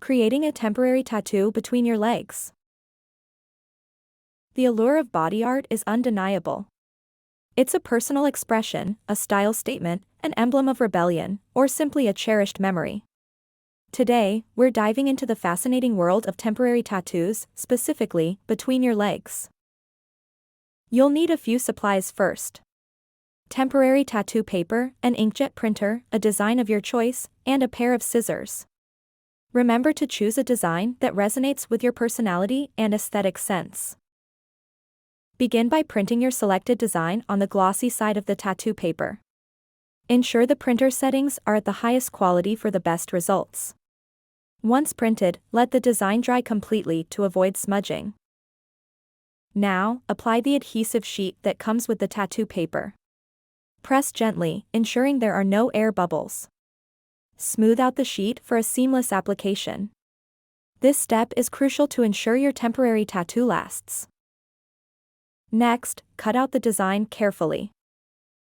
Creating a temporary tattoo between your legs. The allure of body art is undeniable. It's a personal expression, a style statement, an emblem of rebellion, or simply a cherished memory. Today, we're diving into the fascinating world of temporary tattoos, specifically, between your legs. You'll need a few supplies first. Temporary tattoo paper, an inkjet printer, a design of your choice, and a pair of scissors. Remember to choose a design that resonates with your personality and aesthetic sense. Begin by printing your selected design on the glossy side of the tattoo paper. Ensure the printer settings are at the highest quality for the best results. Once printed, let the design dry completely to avoid smudging. Now, apply the adhesive sheet that comes with the tattoo paper. Press gently, ensuring there are no air bubbles. Smooth out the sheet for a seamless application. This step is crucial to ensure your temporary tattoo lasts. Next, cut out the design carefully.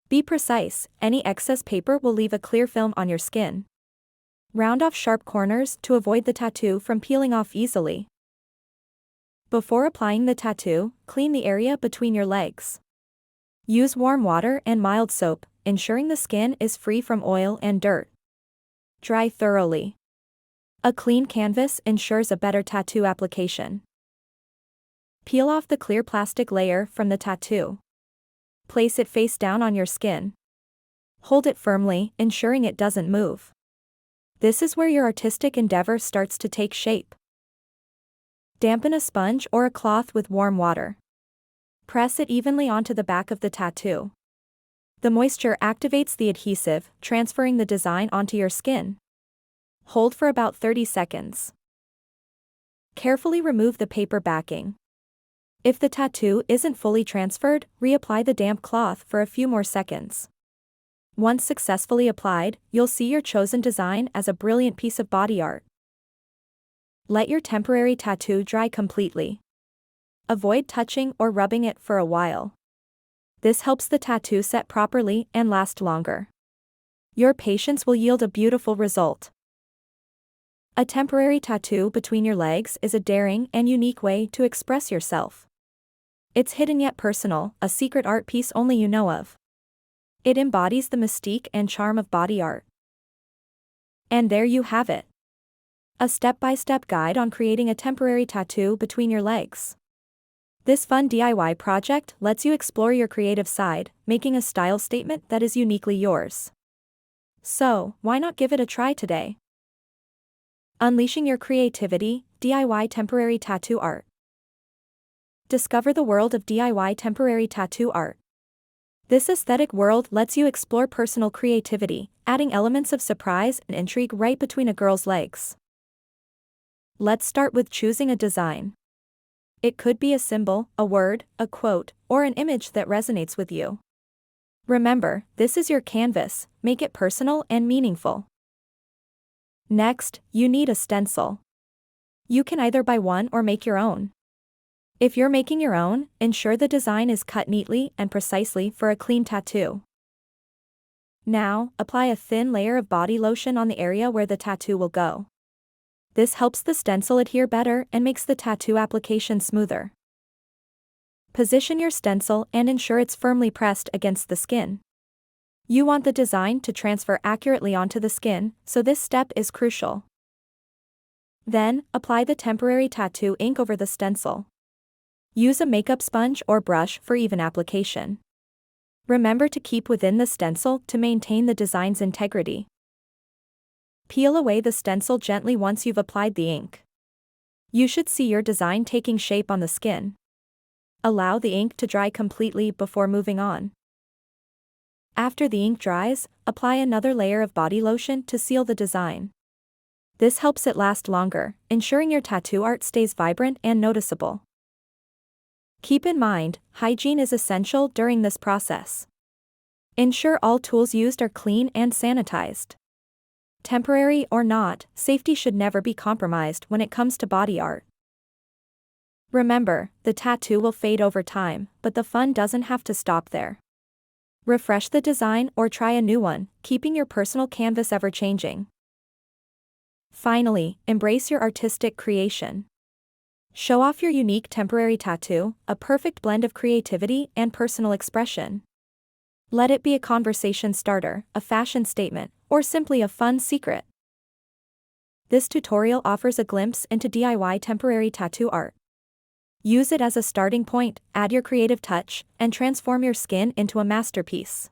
Be precise, any excess paper will leave a clear film on your skin. Round off sharp corners to avoid the tattoo from peeling off easily. Before applying the tattoo, clean the area between your legs. Use warm water and mild soap, ensuring the skin is free from oil and dirt. Dry thoroughly. A clean canvas ensures a better tattoo application. Peel off the clear plastic layer from the tattoo. Place it face down on your skin. Hold it firmly, ensuring it doesn't move. This is where your artistic endeavor starts to take shape. Dampen a sponge or a cloth with warm water. Press it evenly onto the back of the tattoo. The moisture activates the adhesive, transferring the design onto your skin. Hold for about 30 seconds. Carefully remove the paper backing. If the tattoo isn't fully transferred, reapply the damp cloth for a few more seconds. Once successfully applied, you'll see your chosen design as a brilliant piece of body art. Let your temporary tattoo dry completely. Avoid touching or rubbing it for a while. This helps the tattoo set properly and last longer. Your patience will yield a beautiful result. A temporary tattoo between your legs is a daring and unique way to express yourself. It's hidden yet personal, a secret art piece only you know of. It embodies the mystique and charm of body art. And there you have it. A step-by-step guide on creating a temporary tattoo between your legs. This fun DIY project lets you explore your creative side, making a style statement that is uniquely yours. So, why not give it a try today? Unleashing your creativity, DIY temporary tattoo art. Discover the world of DIY temporary tattoo art. This aesthetic world lets you explore personal creativity, adding elements of surprise and intrigue right between a girl's legs. Let's start with choosing a design. It could be a symbol, a word, a quote, or an image that resonates with you. Remember, this is your canvas, make it personal and meaningful. Next, you need a stencil. You can either buy one or make your own. If you're making your own, ensure the design is cut neatly and precisely for a clean tattoo. Now, apply a thin layer of body lotion on the area where the tattoo will go. This helps the stencil adhere better and makes the tattoo application smoother. Position your stencil and ensure it's firmly pressed against the skin. You want the design to transfer accurately onto the skin, so this step is crucial. Then, apply the temporary tattoo ink over the stencil. Use a makeup sponge or brush for even application. Remember to keep within the stencil to maintain the design's integrity. Peel away the stencil gently once you've applied the ink. You should see your design taking shape on the skin. Allow the ink to dry completely before moving on. After the ink dries, apply another layer of body lotion to seal the design. This helps it last longer, ensuring your tattoo art stays vibrant and noticeable. Keep in mind, hygiene is essential during this process. Ensure all tools used are clean and sanitized. Temporary or not, safety should never be compromised when it comes to body art. Remember, the tattoo will fade over time, but the fun doesn't have to stop there. Refresh the design or try a new one, keeping your personal canvas ever changing. Finally, embrace your artistic creation. Show off your unique temporary tattoo, a perfect blend of creativity and personal expression. Let it be a conversation starter, a fashion statement, or simply a fun secret. This tutorial offers a glimpse into DIY temporary tattoo art. Use it as a starting point, add your creative touch, and transform your skin into a masterpiece.